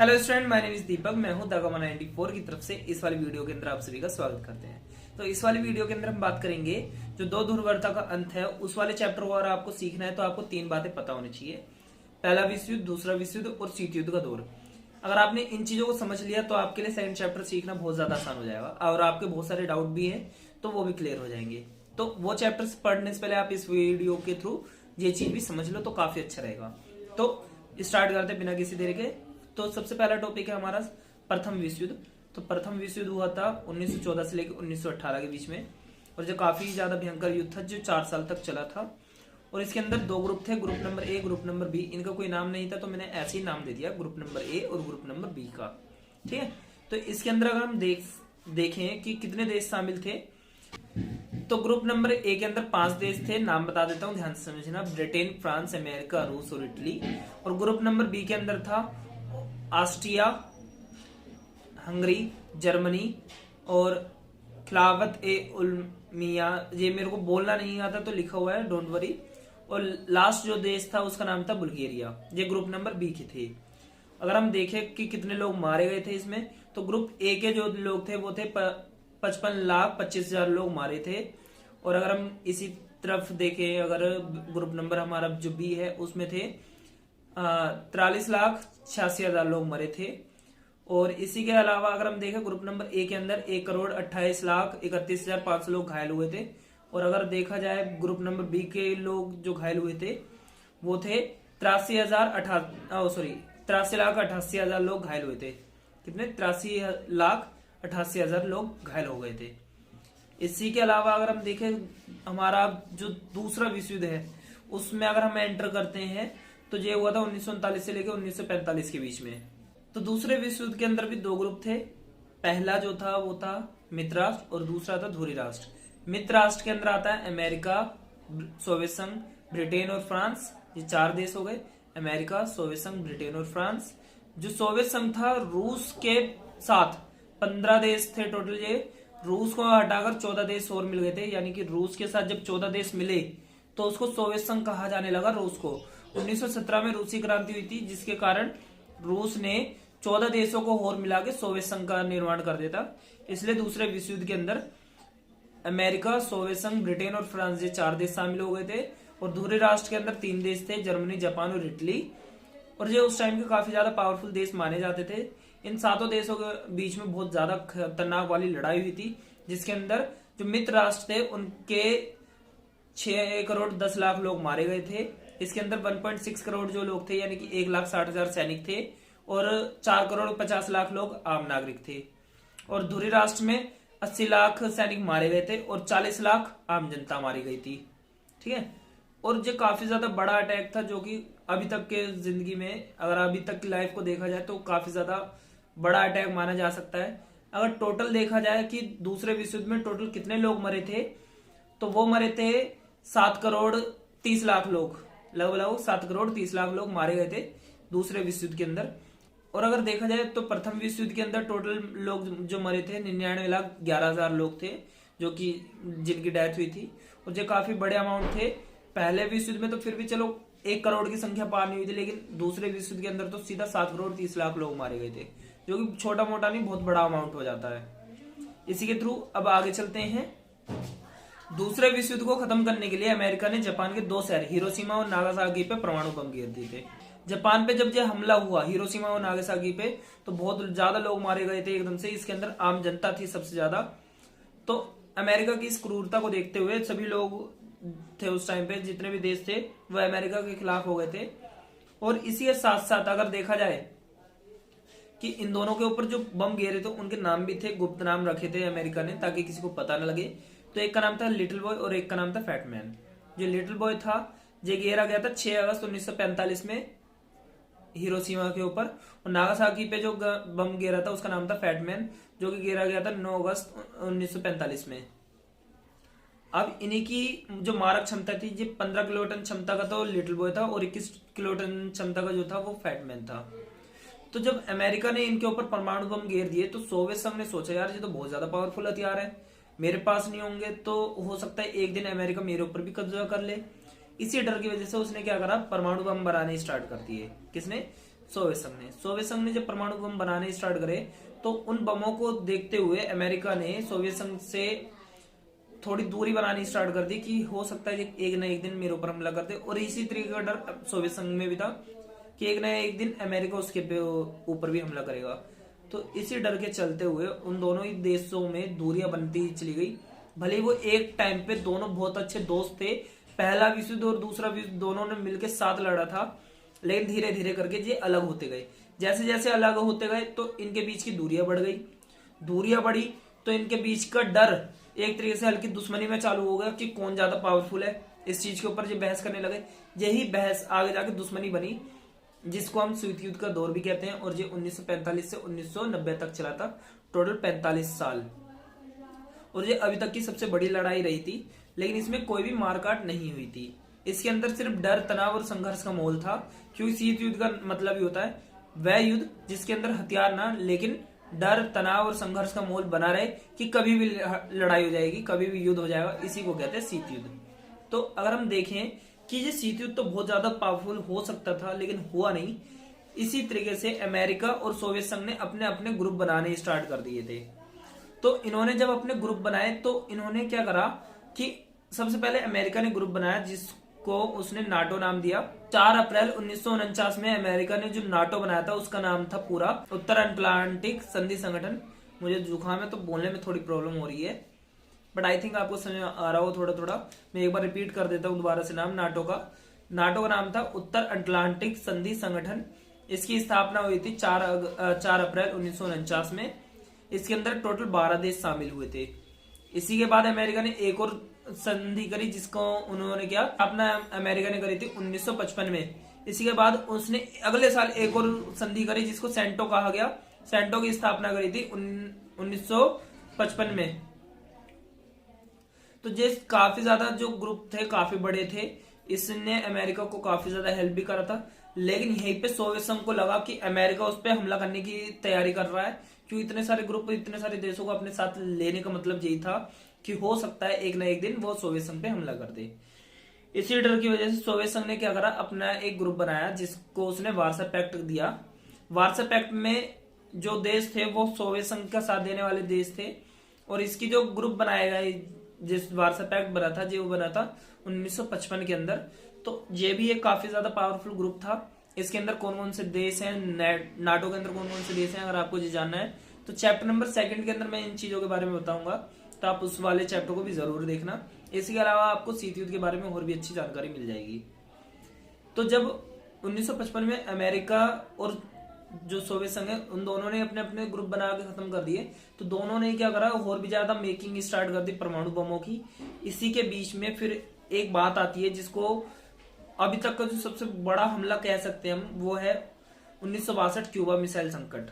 Hello student, my name is Deepak. मैं हूं दागमा 94 की तरफ से। इस वाली वीडियो के अंदर आप सभी का स्वागत करते हैं। तो इस वाली वीडियो के अंदर हम बात करेंगे जो दो ध्रुवता का अंत है उस वाले चैप्टर को। अगर आपको सीखना है तो आपको तीन बातें पता होनी चाहिए। पहला विश्व युद्ध, दूसरा विश्व युद्ध और शीत युद्ध का दौर। अगर आपने इन चीजों को समझ लिया तो आपके लिए सेकंड चैप्टर सीखना बहुत ज्यादा आसान हो जाएगा और आपके बहुत सारे डाउट भी हैं तो वो भी क्लियर हो जाएंगे। तो वो चैप्टर्स पढ़ने से पहले आप इस वीडियो के थ्रू ये चीज भी समझ लो तो काफी अच्छा रहेगा। तो स्टार्ट करते बिना किसी देरी के। तो सबसे पहला टॉपिक है हमारा प्रथम विश्व युद्ध। तो प्रथम विश्व युद्ध हुआ था 1914 से लेकर 1918 के बीच में, और जो काफी ज्यादा भयंकर युद्ध था जो 4 साल तक चला था। और इसके अंदर दो ग्रुप थे, group number A, group number B. इनका कोई नाम नहीं था तो मैंने ऐसे ही नाम दे दिया, ग्रुप नंबर ए और ग्रुप नंबर बी का। ठीक है। तो इसके अंदर अगर हम देखें कि कितने देश शामिल थे, तो ग्रुप नंबर ए के अंदर 5 देश थे। नाम बता देता हूं, ध्यान से समझना। ब्रिटेन, फ्रांस, अमेरिका, रूस और इटली। और ग्रुप नंबर बी के अंदर था ऑस्ट्रिया, हंगरी, जर्मनी और खिलाफत ए उलमिया। ये मेरे को बोलना नहीं आता तो लिखा हुआ है, डोंट वरी। और लास्ट जो देश था उसका नाम था बुल्गारिया। ये ग्रुप नंबर बी के थे। अगर हम देखें कि कितने लोग मारे गए थे इसमें, तो ग्रुप ए के जो लोग थे वो थे 55,25,000 लोग मारे थे। और अगर हम इसी तरफ देखें, अगर ग्रुप नंबर हमारा जो बी है उसमें थे 43,86,000 लोग मरे थे। और इसी के अलावा अगर हम देखें ग्रुप नंबर ए के अंदर 1,28,31,500 लोग घायल हुए थे। और अगर देखा जाए ग्रुप नंबर बी के लोग जो घायल हुए थे वो थे 83,88,000 लोग घायल हुए थे। कितने? 83,88,000 लोग घायल हो गए थे। इसी के अलावा अगर हम देखें हमारा जो दूसरा विश्व युद्ध है उसमें अगर हम एंटर करते हैं तो ये हुआ था 1939 से लेकर 1945 के बीच में। तो दूसरे विश्व युद्ध के अंदर भी दो ग्रुप थे। पहला जो था वो था मित्र राष्ट्र और दूसरा था ध्रुवीय राष्ट्र। मित्र राष्ट्र के अंदर आता है अमेरिका, सोवियत संघ, ब्रिटेन और फ्रांस। ये 4 देश हो गए, अमेरिका, सोवियत संघ, ब्रिटेन और फ्रांस। जो सोवियत संघ था रूस के साथ 15 देश थे टोटल। ये रूस को हटाकर 14 देश और मिल गए थे, यानी कि रूस के साथ जब 14 देश मिले तो उसको सोवियत संघ कहा जाने लगा। रूस को 1917 में रूसी क्रांति हुई थी जिसके कारण रूस ने 14 देशों को और मिला के सोवियत संघ का निर्माण कर देता। इसलिए दूसरे विश्व युद्ध के अंदर अमेरिका, सोवियत संघ, ब्रिटेन और फ्रांस, ये 4 देश शामिल हो गए थे। और ध्रुवीय राष्ट्र के अंदर 3 देश थे, जर्मनी, जापान और इटली। और ये उस टाइम के काफी ज्यादा पावरफुल देश माने जाते थे। इन 7 देशों के बीच में बहुत ज्यादा खतरनाक वाली लड़ाई हुई थी, जिसके अंदर जो मित्र राष्ट्र थे उनके 6 करोड़ 10 लाख लोग मारे गए थे। इसके अंदर 1.6 करोड़ जो लोग थे, यानी कि 1,60,000 सैनिक थे, और 4 करोड़ 50 लाख लोग आम नागरिक थे। और ध्रुवीय राष्ट्र में 80 लाख सैनिक मारे गए थे और 40 लाख आम जनता मारी गई थी। ठीक है। और ये काफी ज्यादा बड़ा अटैक था, जो कि अभी तक के जिंदगी में, अगर अभी तक की लाइफ को देखा जाए तो काफी ज्यादा बड़ा अटैक माना जा सकता है। अगर टोटल देखा जाए कि दूसरे विश्व युद्ध में टोटल कितने लोग मरे थे, तो वो मरे थे 7 करोड़ 30 लाख लोग। लगभग 7 करोड़ 30 लाख लोग मारे गए थे दूसरे विश्व युद्ध के अंदर। और अगर देखा जाए तो प्रथम विश्व युद्ध के अंदर टोटल लोग जो मरे थे 99,11,000 लोग थे, जो कि जिनकी डेथ हुई थी। और जो काफी बड़े अमाउंट थे। पहले विश्व युद्ध में तो फिर भी चलो 1 करोड़ की संख्या पार नहीं हुई थी, लेकिन दूसरे विश्व युद्ध के अंदर तो सीधा 7 करोड़ 30 लाख लोग मारे गए थे, जो कि छोटा मोटा नहीं, बहुत बड़ा अमाउंट हो जाता है। इसी के थ्रू अब आगे चलते हैं। दूसरे विश्व युद्ध को खत्म करने के लिए अमेरिका ने जापान के 2 शहर हिरोशिमा और नागासाकी पे परमाणु बम गिर दिए थे। जापान पे जब ये हमला हुआ हिरोशिमा और नागासाकी पे, तो बहुत ज्यादा लोग मारे गए थे एकदम से। इसके अंदर आम जनता थी सबसे ज्यादा। तो अमेरिका की इस क्रूरता को देखते हुए सभी लोग थे उस टाइम पे, जितने भी देश थे वह अमेरिका के खिलाफ हो गए थे। और इसी के साथ साथ अगर देखा जाए कि इन दोनों के ऊपर जो बम गिरे थे उनके नाम भी थे, गुप्त नाम रखे थे अमेरिका ने, ताकि किसी को पता न लगे। तो एक का नाम था लिटिल बॉय और एक का नाम था फैट मैन। जो लिटिल बॉय था ये गिरा गया था 6 अगस्त 1945 में हिरोशिमा के ऊपर। और नागासाकी पे जो बम गिरा था उसका नाम था फैट मैन, जो कि गिरा गया था 9 अगस्त 1945 में। अब इन्हीं की जो मारक क्षमता थी, ये 15 किलोटन क्षमता का तो लिटिल बॉय था और 21 किलोटन क्षमता का जो था वो फैट मैन था। तो जब अमेरिका ने इनके ऊपर परमाणु बम गिर दिए तो सोवियत संघ ने सोचा यार ये तो बहुत ज्यादा पावरफुल हथियार है, मेरे पास नहीं होंगे तो हो सकता है एक दिन अमेरिका मेरे ऊपर भी कब्जा कर ले। इसी डर की वजह से उसने क्या करा, परमाणु बम बनाने स्टार्ट कर दिए। किसने? सोवियत संघ ने जब परमाणु बम बनाने स्टार्ट करे तो उन बमों को देखते हुए अमेरिका ने सोवियत संघ से थोड़ी दूरी बनानी स्टार्ट कर दी कि हो सकता है कि एक ना एक दिन मेरे ऊपर हमला कर दे। और इसी तरीके का डर सोवियत संघ में भी था कि एक ना एक दिन अमेरिका उसके ऊपर भी हमला करेगा। तो इसी डर के चलते हुए उन दोनों ही देशों में दूरियां बनती चली गई। भले वो एक टाइम पे दोनों बहुत अच्छे दोस्त थे, पहला विश्व युद्ध और दूसरा विश्व दोनों ने मिलकर साथ लड़ा था, लेकिन धीरे धीरे करके ये अलग होते गए। जैसे जैसे अलग होते गए तो इनके बीच की दूरियां बढ़ गई, दूरियां बढ़ी तो इनके बीच का डर एक तरीके से हल्की दुश्मनी में चालू हो गया कि कौन ज्यादा पावरफुल है। इस चीज के ऊपर ये बहस करने लगे। यही बहस आगे जाके दुश्मनी बनी, जिसको हम शीत युद्ध का दौर भी कहते हैं। और ये 1945 से 1990 तक चला था, टोटल 45 साल। और ये अभी तक की सबसे बड़ी लड़ाई रही थी, लेकिन इसमें कोई भी मारकाट नहीं हुई थी। इसके अंदर सिर्फ डर, तनाव और संघर्ष का माहौल था, क्योंकि शीत युद्ध का मतलब ही होता है वह युद्ध जिसके अंदर हथियार ना, लेकिन डर, तनाव और संघर्ष का माहौल बना रहे कि कभी भी लड़ाई हो जाएगी, कभी भी युद्ध हो जाएगा। इसी को कहते हैं शीत युद्ध। तो अगर हम देखें कि ये शीत युद्ध तो बहुत ज्यादा पावरफुल हो सकता था, लेकिन हुआ नहीं। इसी तरीके से अमेरिका और सोवियत संघ ने अपने अपने ग्रुप बनाने स्टार्ट कर दिए थे। तो इन्होंने जब अपने ग्रुप बनाए तो इन्होंने क्या करा कि सबसे पहले अमेरिका ने ग्रुप बनाया, जिसको उसने नाटो नाम दिया। 4 अप्रैल 1949 में अमेरिका ने जो नाटो बनाया था उसका नाम था पूरा उत्तर अटलांटिक संधि संगठन। मुझे जुकाम है तो बोलने में थोड़ी प्रॉब्लम हो रही है, बट आई थिंक आपको समझ आ रहा हो थोड़ा थोड़ा। मैं एक बार रिपीट कर देता हूँ दोबारा से नाम नाटो का नाम था उत्तर अटलांटिक संधि संगठन। इसकी स्थापना हुई थी 4 अप्रैल 1949 में। इसके अंदर टोटल 12 देश शामिल हुए थे। इसी के बाद अमेरिका ने एक और संधि करी, जिसको उन्होंने क्या अपना अमेरिका ने करी थी 1955 में। इसी के बाद उसने अगले साल एक और संधि करी, जिसको सेंटो कहा गया। सेंटो की स्थापना करी थी 1955 में। तो ये काफी ज्यादा जो ग्रुप थे काफी बड़े थे, इसने अमेरिका को काफी ज्यादा हेल्प भी करा था। लेकिन यहीं पे सोवियत संघ को लगा कि अमेरिका उस पर हमला करने की तैयारी कर रहा है, क्योंकि इतने सारे ग्रुप, इतने सारे देशों को अपने साथ लेने का मतलब यही था कि हो सकता है एक ना एक दिन वो सोवियत संघ पे हमला कर दे। इसी डर की वजह से सोवियत संघ ने क्या करा, अपना एक ग्रुप बनाया जिसको उसने वार्सा पैक्ट दिया। वार्सा पैक्ट में जो देश थे वो सोवियत संघ का साथ देने वाले देश थे। और इसकी जो ग्रुप बनाया गया, जिस वार्सा पैक्ट बना था, जो बना था 1955 के अंदर। तो ये भी एक काफी ज्यादा पावरफुल ग्रुप था। इसके अंदर कौन कौन से देश हैं, नाटो के अंदर कौन कौन से देश हैं, अगर आपको ये जानना है तो चैप्टर नंबर 2 के अंदर मैं इन चीजों के बारे में बताऊंगा, तो आप उस वाले चैप्टर को भी जरूर देखना। इसके अलावा आपको शीत युद्ध के बारे में और भी अच्छी जानकारी मिल जाएगी। तो जब 1955 में अमेरिका और जो सोवियत संघ है, उन दोनों ने अपने अपने ग्रुप बना के खत्म कर दिए, तो दोनों ने क्या करा, और भी ज्यादा मेकिंग स्टार्ट कर दी परमाणु बमों की। इसी के बीच में फिर एक बात आती है जिसको अभी तक का जो सबसे बड़ा हमला कह सकते हैं हम, वो है 1962 क्यूबा मिसाइल संकट।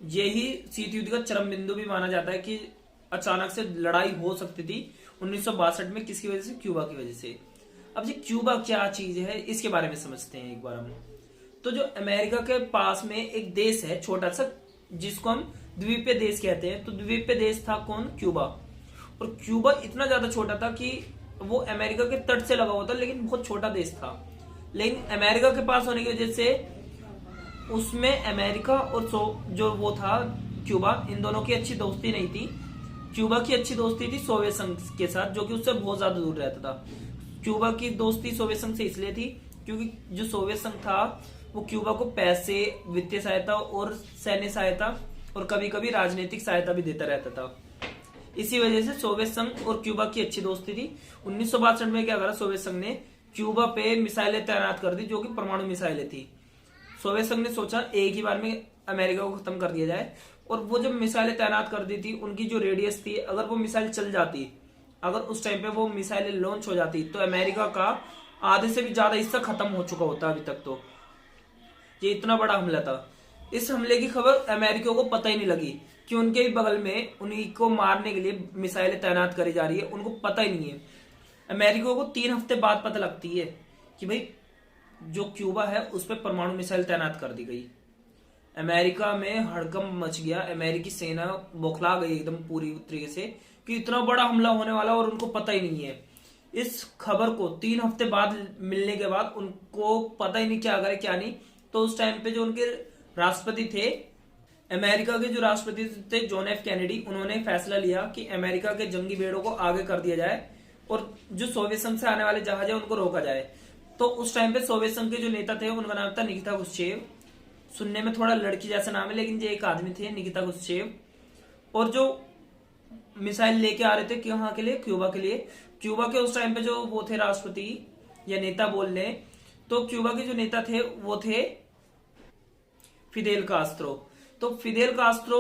यही शीत युद्ध का चरम बिंदु भी माना जाता है कि अचानक से लड़ाई हो सकती थी 1962 में। किसकी वजह से? क्यूबा की वजह से। अब ये क्यूबा क्या चीज है, इसके बारे में समझते हैं एक बार हम। तो जो अमेरिका के पास में एक देश है छोटा सा, जिसको हम द्वीपीय देश कहते हैं। तो द्वीपीय देश था कौन? क्यूबा। और क्यूबा इतना ज्यादा छोटा था कि वो अमेरिका के तट से लगा हुआ था, लेकिन बहुत छोटा देश था। लेकिन अमेरिका के पास होने की वजह से उसमें अमेरिका और जो वो था क्यूबा, इन दोनों की अच्छी दोस्ती नहीं थी। क्यूबा की अच्छी दोस्ती थी सोवियत संघ के साथ, जो कि उससे बहुत ज्यादा दूर रहता था। क्यूबा की दोस्ती सोवियत संघ से इसलिए थी क्योंकि जो सोवियत संघ था वो क्यूबा को पैसे, वित्तीय सहायता और सैन्य सहायता और कभी कभी राजनीतिक सहायता भी देता रहता था। इसी वजह से सोवियत संघ और क्यूबा की अच्छी दोस्ती थी। 1962 में क्या करा, सोवियत संघ ने क्यूबा पे मिसाइलें तैनात कर दी, जो कि परमाणु मिसाइलें थी। सोवियत संघ ने सोचा एक ही बार में अमेरिका को खत्म कर दिया जाए। और वो जब मिसाइलें तैनात कर दी थी, उनकी जो रेडियस थी, अगर वो मिसाइल चल जाती, अगर उस टाइम पे वो मिसाइलें लॉन्च हो जाती, तो अमेरिका का आधे से भी ज्यादा हिस्सा खत्म हो चुका होता अभी तक। तो ये इतना बड़ा हमला था। इस हमले की खबर अमेरिका को पता ही नहीं लगी कि उनके ही बगल में उन्हीं को मारने के लिए मिसाइलें तैनात करी जा रही है, उनको पता ही नहीं है। अमेरिका को 3 हफ्ते बाद पता लगती है कि भाई जो क्यूबा है उस पर परमाणु मिसाइल तैनात कर दी गई। अमेरिका में हड़कंप मच गया, अमेरिकी सेना बौखला गई एकदम पूरी तरीके से कि इतना बड़ा हमला होने वाला और उनको पता ही नहीं है। इस खबर को 3 हफ्ते बाद मिलने के बाद उनको पता ही नहीं क्या करे क्या नहीं, तो उस टाइम पे जो उनके राष्ट्रपति थे, अमेरिका के जो राष्ट्रपति थे जॉन एफ कैनेडी, उन्होंने फैसला लिया कि अमेरिका के जंगी बेड़ों को आगे कर दिया जाए और जो सोवियत संघ से आने वाले जहाज है उनको रोका जाए। तो उस टाइम पे सोवियत संघ के जो नेता थे उनका नाम था निकिता क्रुश्चेव। सुनने में थोड़ा लड़की जैसा नाम है, लेकिन ये एक आदमी थे, निकिता क्रुश्चेव। और जो मिसाइल लेके आ रहे थे कहाँ के लिए, क्यूबा के लिए। क्यूबा के उस टाइम पे जो वो थे राष्ट्रपति या नेता बोल लें, तो क्यूबा के जो नेता थे वो थे फिदेल कास्त्रो। तो फिदेल कास्त्रो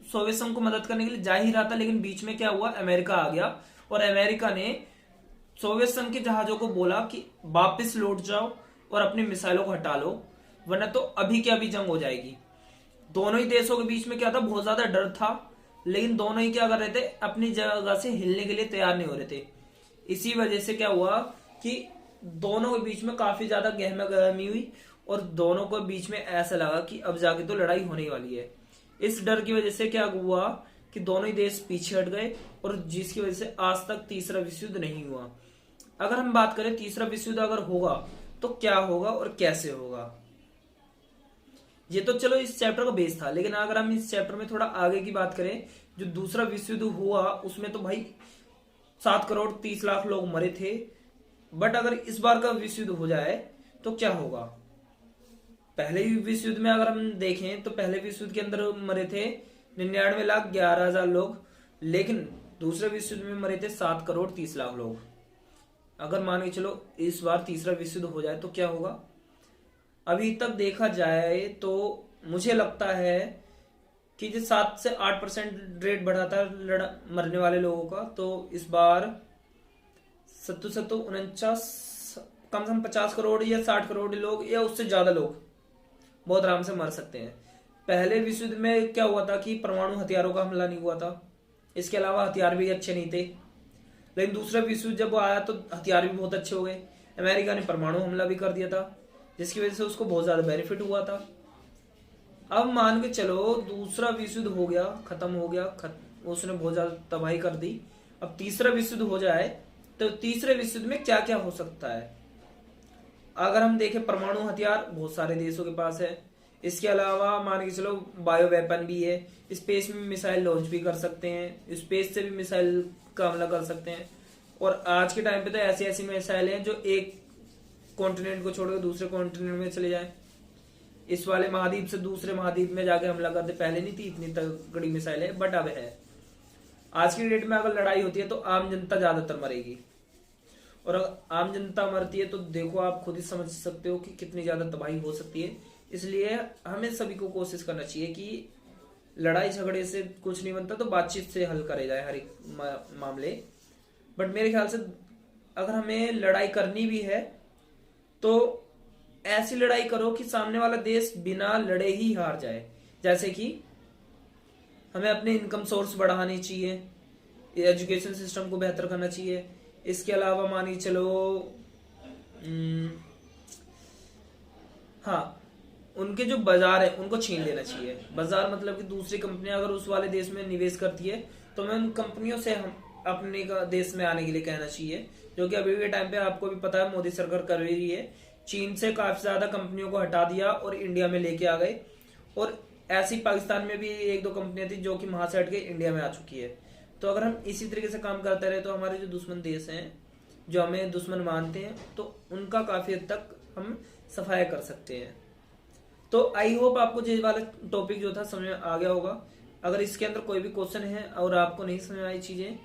सोवियत संघ को मदद करने के लिए जा ही रहा था, लेकिन बीच में क्या हुआ, अमेरिका आ गया और अमेरिका ने सोवियत संघ के जहाजों को बोला कि वापस लौट जाओ और अपनी मिसाइलों को हटा लो, वरना तो अभी के अभी जंग हो जाएगी। दोनों ही देशों के बीच में क्या था, बहुत ज्यादा डर था, लेकिन दोनों ही क्या कर रहे थे, अपनी जगह से हिलने के लिए तैयार नहीं हो रहे थे। इसी वजह से क्या हुआ कि दोनों के बीच में काफी ज्यादा गहमा गहमी हुई और दोनों को बीच में ऐसा लगा कि अब जाके तो लड़ाई होने वाली है। इस डर की वजह से क्या हुआ कि दोनों ही देश पीछे हट गए और जिसकी वजह से आज तक तीसरा विश्व युद्ध नहीं हुआ। अगर हम बात करें तीसरा विश्व युद्ध अगर होगा तो क्या होगा और कैसे होगा, ये तो चलो इस चैप्टर का बेस था, लेकिन अगर हम इस चैप्टर में थोड़ा आगे की बात करें, जो दूसरा विश्व युद्ध हुआ उसमें तो भाई 7 करोड़ 30 लाख लोग मरे थे। बट अगर इस बार का विश्व युद्ध हो जाए तो क्या होगा। पहले विश्व युद्ध में अगर हम देखें तो पहले विश्व युद्ध के अंदर मरे थे 99,11,000 लोग, लेकिन दूसरे विश्व युद्ध में मरे थे 7 करोड़ 30 लाख लोग। अगर मान के चलो इस बार तीसरा विश्व युद्ध हो जाए तो क्या होगा। अभी तक देखा जाए तो मुझे लगता है कि जो 7 से 8% रेट बढ़ा था मरने वाले लोगों का, तो इस बार 49 कम से कम 50 करोड़ या 60 करोड़ लोग या उससे ज्यादा लोग बहुत आराम से मर सकते हैं। पहले विश्व युद्ध में क्या हुआ था कि परमाणु हथियारों का हमला नहीं हुआ था, इसके अलावा हथियार भी अच्छे नहीं थे। लेकिन दूसरा विश्व युद्ध जब आया तो हथियार भी बहुत अच्छे हो गए। अमेरिका ने परमाणु हमला भी कर दिया था, जिसकी वजह से उसको बहुत ज्यादा बेनिफिट हुआ था। अब मान के चलो दूसरा विश्व युद्ध हो गया, खत्म हो गया, उसने बहुत ज्यादा तबाही कर दी। अब तीसरा विश्व युद्ध हो जाए तो तीसरे विश्व युद्ध में क्या क्या हो सकता है। अगर हम देखें परमाणु हथियार बहुत सारे देशों के पास है, इसके अलावा मान के चलो बायो वेपन भी है, स्पेस में मिसाइल लॉन्च भी कर सकते हैं, स्पेस से भी मिसाइल का हमला कर सकते हैं। और आज के टाइम पे तो ऐसी ऐसी मिसाइल हैं जो एक कॉन्टिनेंट को छोड़कर दूसरे कॉन्टिनेंट में चले जाए, इस वाले महाद्वीप से दूसरे महाद्वीप में जाके हमला करते। पहले नहीं थी इतनी तगड़ी मिसाइल है, बट अब है। आज की डेट में अगर लड़ाई होती है तो आम जनता ज्यादातर मरेगी, और अगर आम जनता मरती है तो देखो आप खुद ही समझ सकते हो कि कितनी ज्यादा तबाही हो सकती है। इसलिए हमें सभी को कोशिश करना चाहिए कि लड़ाई झगड़े से कुछ नहीं बनता, तो बातचीत से हल करे जाए हर एक मामले। बट मेरे ख्याल से अगर हमें लड़ाई करनी भी है तो ऐसी लड़ाई करो कि सामने वाला देश बिना लड़े ही हार जाए। जैसे कि हमें अपने इनकम सोर्स बढ़ाने चाहिए, एजुकेशन सिस्टम को बेहतर करना चाहिए। इसके अलावा मानिए चलो हाँ, उनके जो बाजार है उनको छीन लेना चाहिए। बाजार मतलब कि दूसरी कंपनियां अगर उस वाले देश में निवेश करती है तो हमें उन कंपनियों से हम अपने देश में आने के लिए कहना चाहिए, जो कि अभी के टाइम पे आपको भी पता है मोदी सरकार कर रही है। चीन से काफी ज्यादा कंपनियों को हटा दिया और इंडिया में लेके आ गए, और ऐसी पाकिस्तान में भी 1-2 कंपनियां थी जो कि वहां से हट के इंडिया में आ चुकी है। तो अगर हम इसी तरीके से काम करते रहे तो हमारे जो दुश्मन देश हैं, जो हमें दुश्मन मानते हैं, तो उनका काफी हद तक हम सफाया कर सकते हैं। तो आई होप आपको ये वाला टॉपिक जो था समझ में आ गया होगा। अगर इसके अंदर कोई भी क्वेश्चन है और आपको नहीं समझ आई चीजें,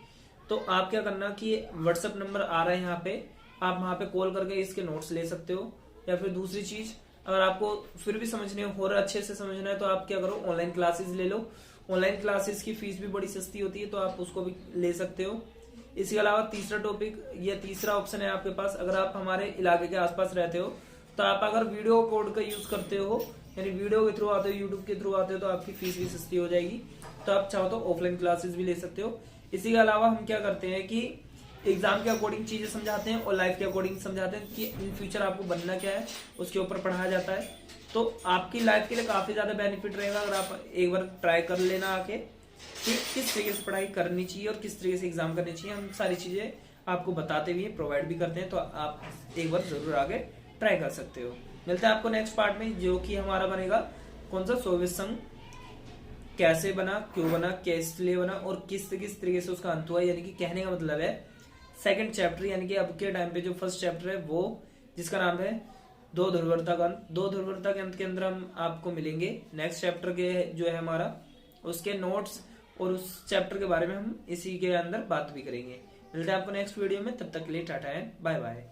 तो आप क्या करना कि व्हाट्सएप नंबर आ रहा है यहाँ पे, आप वहां पे कॉल करके इसके नोट्स ले सकते हो। या फिर दूसरी चीज, अगर आपको फिर भी समझने हो और अच्छे से समझना है तो आप क्या करो, ऑनलाइन क्लासेस ले लो। ऑनलाइन क्लासेस की फीस भी बड़ी सस्ती होती है, तो आप उसको भी ले सकते हो। इसके अलावा तीसरा टॉपिक या तीसरा ऑप्शन है आपके पास, अगर आप हमारे इलाके के आसपास रहते हो तो आप अगर वीडियो कोड का यूज करते हो, यानी वीडियो के थ्रू आते हो, यूट्यूब के थ्रू आते हो, तो आपकी फीस भी सस्ती हो जाएगी। तो आप चाहो तो ऑफलाइन क्लासेस भी ले सकते हो। इसी के अलावा हम क्या करते हैं कि एग्जाम के अकॉर्डिंग चीजें समझाते हैं और लाइफ के अकॉर्डिंग समझाते हैं कि इन फ्यूचर आपको बनना क्या है, उसके ऊपर पढ़ाया जाता है। तो आपकी लाइफ के लिए काफी ज्यादा बेनिफिट रहेगा अगर आप एक बार ट्राई कर लेना आके कि किस तरीके से पढ़ाई करनी चाहिए और किस तरीके से एग्जाम करनी चाहिए। हम सारी चीजें आपको बताते भी हैं, प्रोवाइड भी करते हैं, तो आप एक बार जरूर आगे ट्राई कर सकते हो। मिलते हैं आपको नेक्स्ट पार्ट में, जो कि हमारा बनेगा कौन सा, सोवियत संघ कैसे बना, क्यों बना, किस लिए बना और किस किस तरीके से उसका अंत हुआ। यानी कि कहने का मतलब है सेकंड चैप्टर, यानी कि अब के टाइम पे जो फर्स्ट चैप्टर है वो, जिसका नाम है दो ध्रुवता का अंत। दो ध्रुवता के अंत के अंदर हम आपको मिलेंगे नेक्स्ट चैप्टर के जो है हमारा, उसके नोट्स और उस चैप्टर के बारे में हम इसी के अंदर बात भी करेंगे। मिलते हैं आपको नेक्स्ट वीडियो में, तब तक के लिए टाटा एंड बाय बाय।